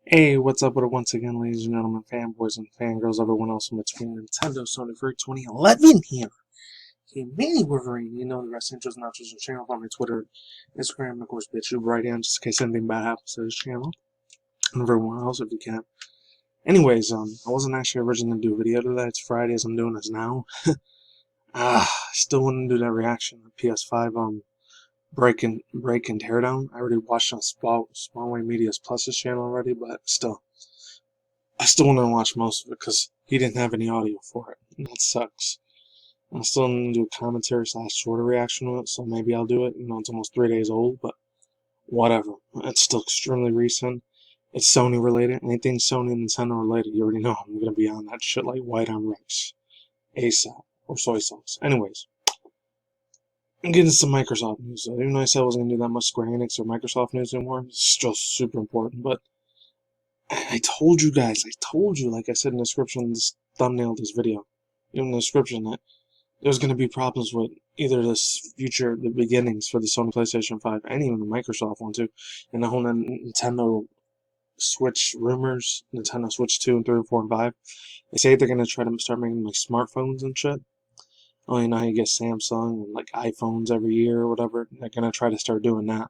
Hey, what's up with it once again, ladies and gentlemen, fanboys and fangirls, everyone else in between. Nintendo Sony for 2011 here. Hey, MannyWolverine, you know the rest. Intros and outros and channel on my Twitter, Instagram, and of course, YouTube right in, just in case anything bad happens to this channel. And everyone else, if you can. Anyways, I wasn't actually originally to do a video today. It's Friday as I'm doing this now. I still want to do that reaction to PS5, break and teardown. I already watched on Smallway Media's Plus's channel already, but still. I still want to watch most of it because he didn't have any audio for it, and that sucks. I still need to do a commentary / shorter reaction to it, so maybe I'll do it. You know, it's almost 3 days old, but whatever. It's still extremely recent. It's Sony related. Anything Sony and Nintendo related, you already know I'm going to be on that shit like white on rice, ASAP, or soy sauce. Anyways, I'm getting some Microsoft news. So even though I said I wasn't going to do that much Square Enix or Microsoft news anymore, it's still super important, but I told you guys, like I said in the description, this thumbnail of this video, in the description, that there's going to be problems with either the beginnings for the Sony PlayStation 5, and even the Microsoft one too, and the whole Nintendo Switch rumors, Nintendo Switch 2 and 3 and 4 and 5. They say they're going to try to start making like smartphones and shit. Oh, you know how you get Samsung and like iPhones every year or whatever? They're going to try to start doing that.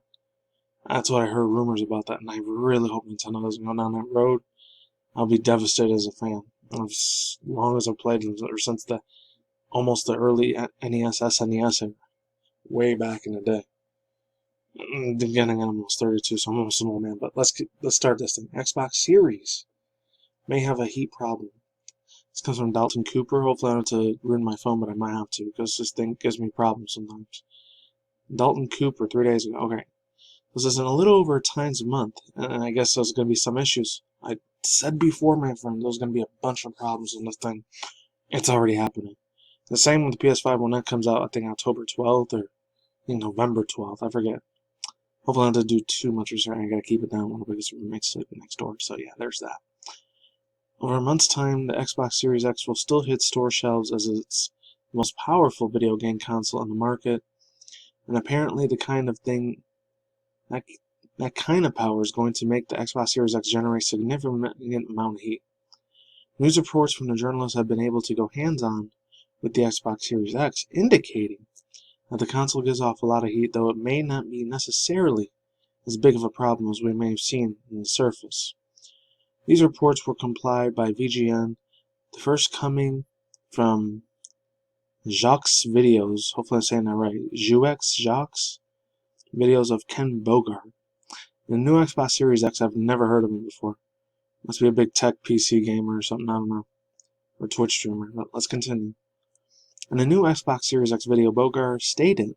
That's what I heard rumors about that, and I really hope Nintendo doesn't go down that road. I'll be devastated as a fan. As long as I've played them, or since almost the early NES, SNES, era, way back in the day. Again, I'm almost 32, so I'm almost an old man. But let's start this thing. Xbox Series may have a heat problem. This comes from Dalton Cooper. Hopefully, I don't have to ruin my phone, but I might have to because this thing gives me problems sometimes. Dalton Cooper, 3 days ago. Okay. This is in a little over times a month, and I guess there's going to be some issues. I said before, my friend, there's going to be a bunch of problems in this thing. It's already happening. The same with the PS5 when that comes out, I think October 12th or November 12th, I forget. Hopefully I don't have to do too much research. I got to keep it down because my mate's sleeping next door, so yeah, there's that. Over a month's time, the Xbox Series X will still hit store shelves as its most powerful video game console on the market, and apparently the kind of thing that kind of power is going to make the Xbox Series X generate a significant amount of heat. News reports from the journalists have been able to go hands-on with the Xbox Series X, indicating that the console gives off a lot of heat, though it may not be necessarily as big of a problem as we may have seen on the surface. These reports were complied by VGN, the first coming from Jacques Videos, hopefully I'm saying that right, Jacques Videos of Ken Bogart. The new Xbox Series X, I've never heard of him before. Must be a big tech PC gamer or something, I don't know. Or Twitch streamer, but let's continue. In the new Xbox Series X video, Bogart stated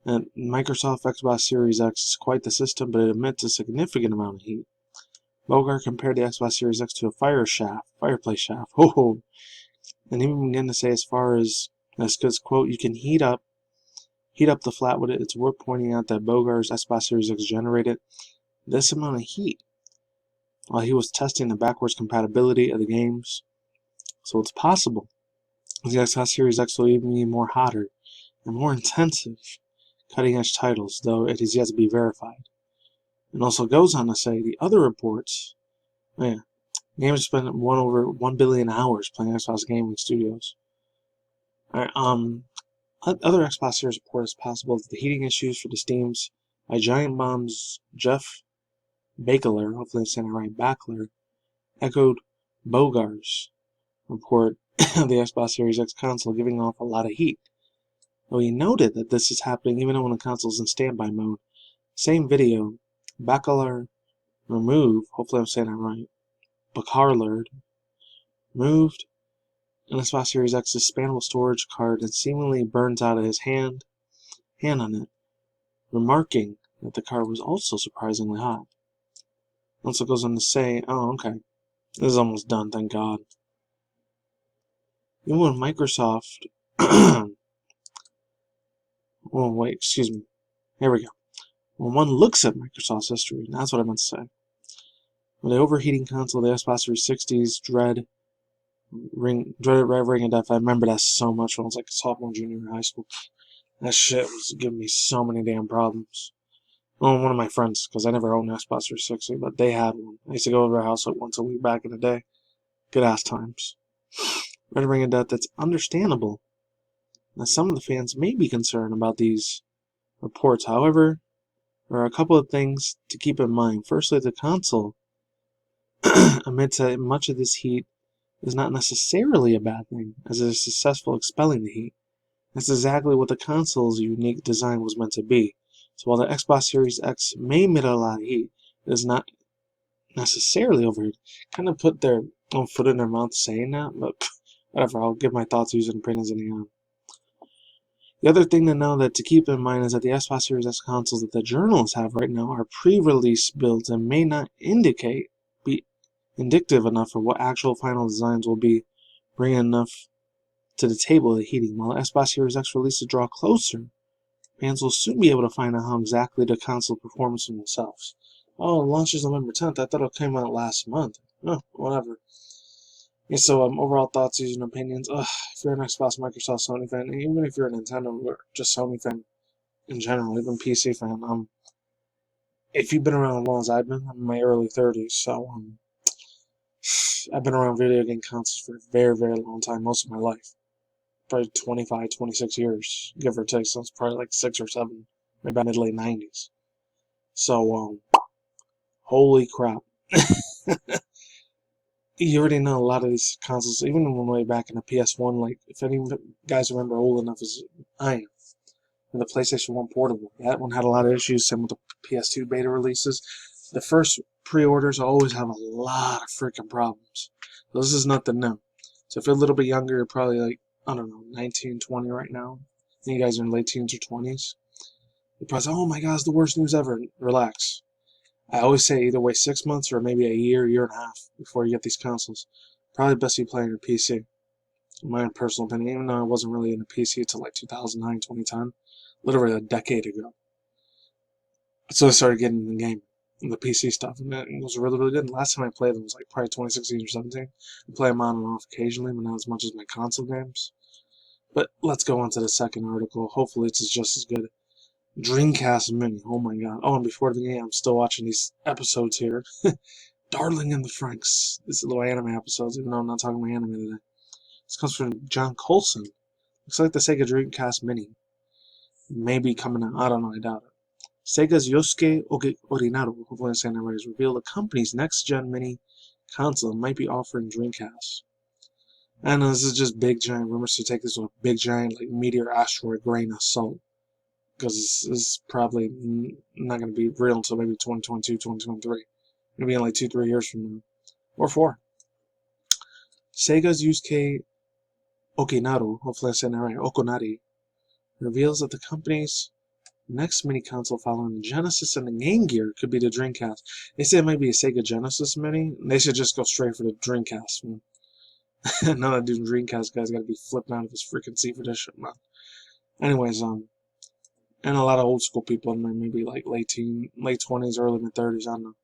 that Microsoft Xbox Series X is quite the system, but it emits a significant amount of heat. Bogart compared the Xbox Series X to a fireplace shaft. Oh, and even began to say as far as because, quote, you can heat up the flat with it. It's worth pointing out that Bogart's Xbox Series X generated this amount of heat while he was testing the backwards compatibility of the games. So it's possible the Xbox Series X will even be more hotter and more intensive cutting-edge titles, though it is yet to be verified. And also goes on to say the other reports, gamers spend over 1 billion hours playing Xbox gaming studios. Alright, other Xbox Series report is possible that the heating issues for the Steams by Giant Bomb's Jeff Bakler, hopefully I'm saying it right, Bakler, echoed Bogart's report of the Xbox Series X console giving off a lot of heat. Though he noted that this is happening even when the console is in standby mode. Same video, Bakler removed, hopefully I'm saying that right, Bacarlard removed an Xbox Series X's expandable storage card and seemingly burns out of his hand on it, remarking that the card was also surprisingly hot. Also goes on to say, oh, okay, this is almost done, thank God. Even when Microsoft, oh wait, excuse me, here we go. When one looks at Microsoft's history, that's what I meant to say. When the overheating console, the Xbox 360's dreaded red ring of death. I remember that so much when I was like a sophomore, junior in high school. That shit was giving me so many damn problems. Well, one of my friends, because I never owned an Xbox 360, but they had one. I used to go over their house like once a week back in the day. Good ass times. Rendering a death that's understandable. Now, some of the fans may be concerned about these reports. However, there are a couple of things to keep in mind. Firstly, the console, amidst much of this heat, is not necessarily a bad thing, as it is successful expelling the heat. That's exactly what the console's unique design was meant to be. So while the Xbox Series X may emit a lot of heat, it is not necessarily overheated. Kind of put their own foot in their mouth saying that, but whatever, I'll give my thoughts, views, and opinions in the end. The other thing to know that to keep in mind is that the Xbox Series X consoles that the journalists have right now are pre-release builds and may not be indicative enough of what actual final designs will be, bringing enough to the table of the heating. While the Xbox Series X releases draw closer, fans will soon be able to find out how exactly the console performs for themselves. Oh, it launches November 10th. I thought it came out last month. Oh, whatever. Yeah, so overall thoughts, views, and opinions. If you're an Xbox, Microsoft, Sony fan, and even if you're a Nintendo or just Sony fan in general, even PC fan, if you've been around as long as I've been, I'm in my early 30s, so I've been around video game consoles for a very, very long time, most of my life. Probably 25, 26 years, give or take, so it's probably like 6 or 7, maybe by mid-late 90s. So, holy crap. You already know a lot of these consoles, even when way back in the PS1, like, if any guys remember old enough as I am, and the PlayStation 1 Portable, that one had a lot of issues, same with the PS2 beta releases. The first pre-orders always have a lot of freaking problems. So this is nothing new. So if you're a little bit younger, you're probably like, I don't know, 19, 20 right now. And you guys are in late teens or 20s. You're probably say, oh my god, it's the worst news ever. Relax. I always say either wait 6 months or maybe a year and a half before you get these consoles. Probably best you play on your PC. In my own personal opinion, even though I wasn't really in the PC until like 2009, 2010. Literally a decade ago. So I started getting in the game, the PC stuff, and it was really, really good. And last time I played them was like probably 2016 or 17. I play them on and off occasionally, but not as much as my console games. But let's go on to the second article. Hopefully it's just as good. Dreamcast Mini. Oh my god. Oh, and before the game, I'm still watching these episodes here. Darling in the Franxx. This is little anime episodes, even though I'm not talking about anime today. This comes from John Colson. Looks like the Sega Dreamcast Mini may be coming out. I don't know, I doubt it. Sega's Yosuke Orinaru, hopefully I'm saying that right, has revealed the company's next-gen mini console might be offering Dreamcast. I know this is just big giant rumors, so take this with a big giant like meteor asteroid grain of salt. Because this is probably not going to be real until maybe 2022, 2023. Maybe in like 2-3 years from now. Or 4. Sega's Yusuke Okinaru, hopefully I said that right, Okonari, reveals that the company's next mini console following the Genesis and the Game Gear could be the Dreamcast. They said it might be a Sega Genesis Mini. They should just go straight for the Dreamcast. Now that dude Dreamcast guy's got to be flipping out of his freaking seat for this shit, man. Anyways, and a lot of old school people in there, maybe like late 20s, early mid 30s. I don't know.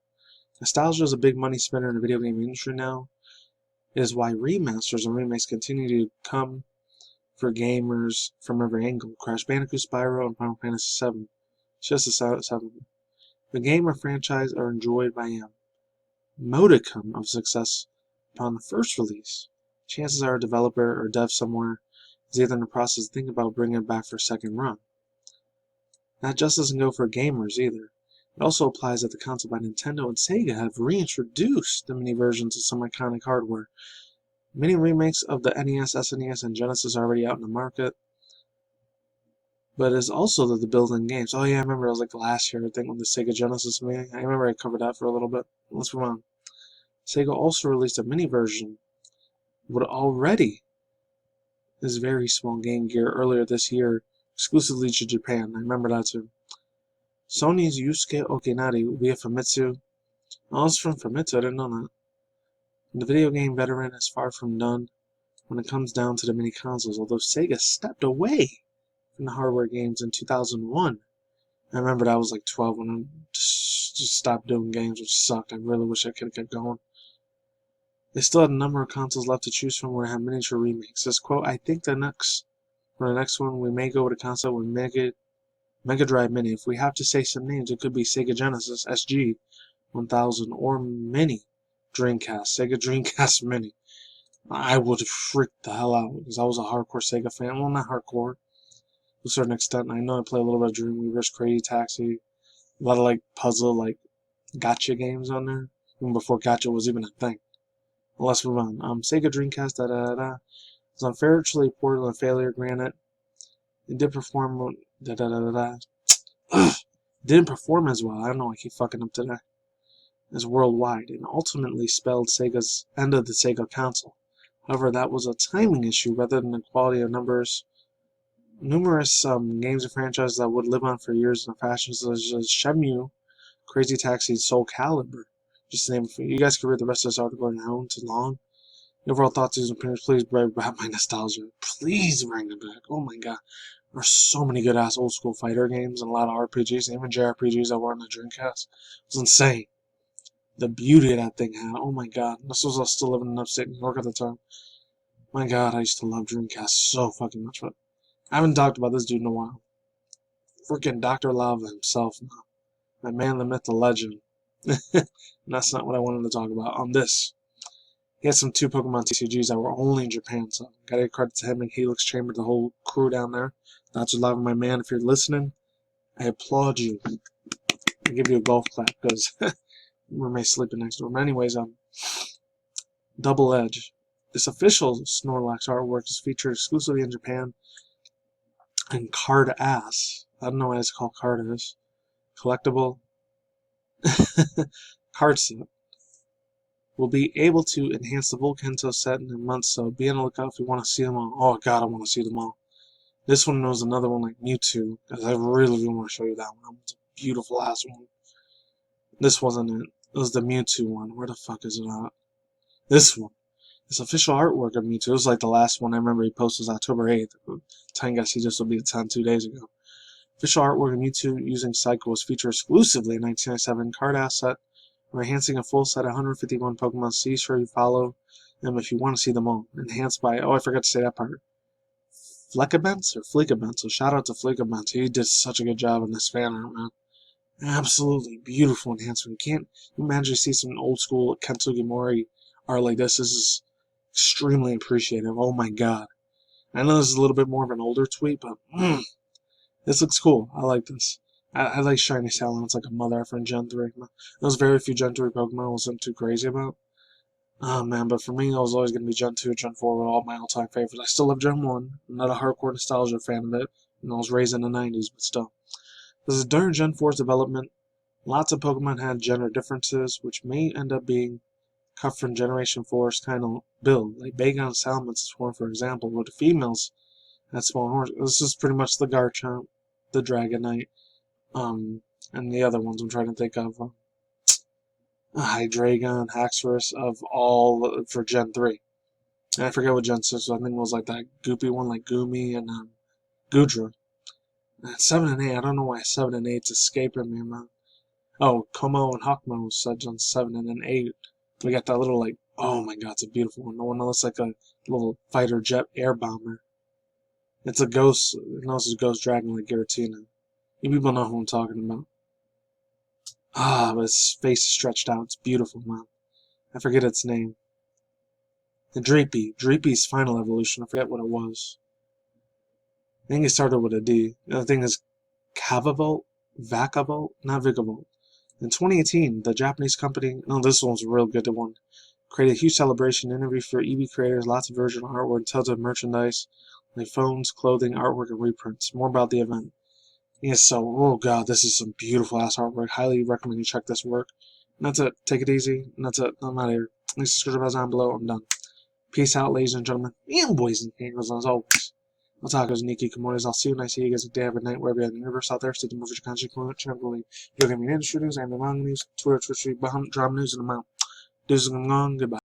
Nostalgia is a big money spinner in the video game industry now. It is why remasters and remakes continue to come for gamers from every angle. Crash Bandicoot, Spyro, and Final Fantasy VII. It's just a 7. The game or franchise are enjoyed by a modicum of success upon the first release. Chances are a developer or dev somewhere is either in the process of thinking about bringing it back for a second run. That just doesn't go for gamers either. It also applies that the console by Nintendo and Sega have reintroduced the mini versions of some iconic hardware. Many remakes of the NES, SNES, and Genesis are already out in the market. But it's also the built-in games. Oh yeah, I remember it was like last year, I think, with the Sega Genesis Mini. I remember I covered that for a little bit. Let's move on. Sega also released a mini version of what already is very small Game Gear earlier this year, exclusively to Japan. I remember that too. Sony's Yusuke Okinari will be a Famitsu. Oh, it's from Famitsu, I didn't know that. The video game veteran is far from done when it comes down to the mini consoles, although Sega stepped away from the hardware games in 2001. I remember that was like 12 when I just stopped doing games, which sucked. I really wish I could have kept going. They still had a number of consoles left to choose from where they had miniature remakes. This quote, I think for the next one, we may go with a console with Mega Drive Mini. If we have to say some names, it could be Sega Genesis SG 1000 or Mini Dreamcast, Sega Dreamcast Mini. I would freak the hell out because I was a hardcore Sega fan. Well, not hardcore to a certain extent. I know I play a little bit of Dreamweavers, Crazy Taxi, a lot of like puzzle, like gotcha games on there, even before gotcha was even a thing. Well, let's move on. Sega Dreamcast, It's unfairly reported a failure, granted. It did perform, Didn't perform as well. I don't know, I keep fucking up today. As worldwide, and ultimately spelled Sega's end of the Sega console. However, that was a timing issue rather than the quality of numbers. Numerous games and franchises that would live on for years in a fashion such as Shenmue, Crazy Taxi, and Soul Calibur. Just to name a few. You guys can read the rest of this article on your own. Too long. Your overall thoughts and opinions, please bring back my nostalgia. Please bring it back. Oh my god. There are so many good ass old school fighter games and a lot of RPGs, even JRPGs that were on the Dreamcast. It was insane. The beauty of that thing had. Oh my god. This was us still living in upstate New York at the time. My god, I used to love Dreamcast so fucking much. But I haven't talked about this dude in a while. Freaking Dr. Lava himself, man. My man, the myth, the legend. And that's not what I wanted to talk about. On this. He had some 2 Pokemon TCGs that were only in Japan, so gotta give credit to him and Helix Chamber, the whole crew down there. Dr. Lava, my man, if you're listening, I applaud you. I give you a golf clap, because we may sleeping next door. But anyways, Double Edge. This official Snorlax artwork is featured exclusively in Japan. And Card Ass. I don't know why it's called Card Ass. Collectible. Card set. We'll be able to enhance the Volcanto set in a month, so be on the lookout if you want to see them all. Oh god, I want to see them all. This one was another one like Mewtwo, because I really want to show you that one. It's a beautiful ass one. This wasn't it. It was the Mewtwo one. Where the fuck is it at? This one. This official artwork of Mewtwo. It was like the last one I remember he posted was October 8th. Time guys, he just will be the 10 2 days ago. Official artwork of Mewtwo using Psycho was featured exclusively in 1997 card asset. We're enhancing a full set of 151 Pokemon. See sure you follow them if you want to see them all. Enhanced by, oh, I forgot to say that part. Fleckabents or Fleekabents. So shout out to Fleekabents. He did such a good job in this fan art, man. Absolutely beautiful enhancement. You imagine to see some old school Kensugi Mori art like this. This is extremely appreciative. Oh my god. I know this is a little bit more of an older tweet, but this looks cool. I like this. I like Shiny Salamence like a mother after in Gen 3. Those very few Gen 3 Pokemon I wasn't too crazy about. Oh man, but for me, I was always going to be Gen 2 or Gen 4 with all my all-time favorites. I still love Gen 1. I'm not a hardcore nostalgia fan of it. And I was raised in the 90s, but still. This is during Gen 4's development. Lots of Pokemon had gender differences, which may end up being cut from Generation 4's kind of build. Like Bagon Salamence is one, for example, where the females had small horns. This is pretty much the Garchomp, the Dragonite, and the other ones I'm trying to think of. Hydreigon, Haxorus, of all for Gen 3. And I forget what Gen 6 was. I think it was like that goopy one, like Goomy and Goodra. And 7 and 8, I don't know why 7 and 8's escaping me, man. Oh, Como and Hawkmo was such on 7, and then 8. We got that little, like, oh my god, it's a beautiful one. The one that looks like a little fighter jet air bomber. It's a ghost, it's a ghost dragon like Giratina. You people know who I'm talking about. But its face is stretched out. It's beautiful, man. I forget its name. The Dreepy. Dreepy's final evolution. I forget what it was. I think it started with a D. The other thing is Cavavolt? Vacavolt? Not Vigavolt. In 2018, the Japanese company, no, this one's a real good one, created a huge celebration interview for EV creators, lots of original artwork, tons of merchandise, like phones, clothing, artwork, and reprints. More about the event. Yeah, so, oh god, this is some beautiful ass artwork. Highly recommend you check this work. And that's it. Take it easy. And that's it. I'm out of here. Please subscribe down below. I'm done. Peace out, ladies and gentlemen. And boys and girls, as always. I'll talk as Nikki Kimori's. I'll see you and I see you guys a day, have a night, wherever you're in the universe out there. Stay tuned for content, channel, video game industry news, anime manga news, Twitter, Twitch, drama news, and I'm out. This is going on. Goodbye.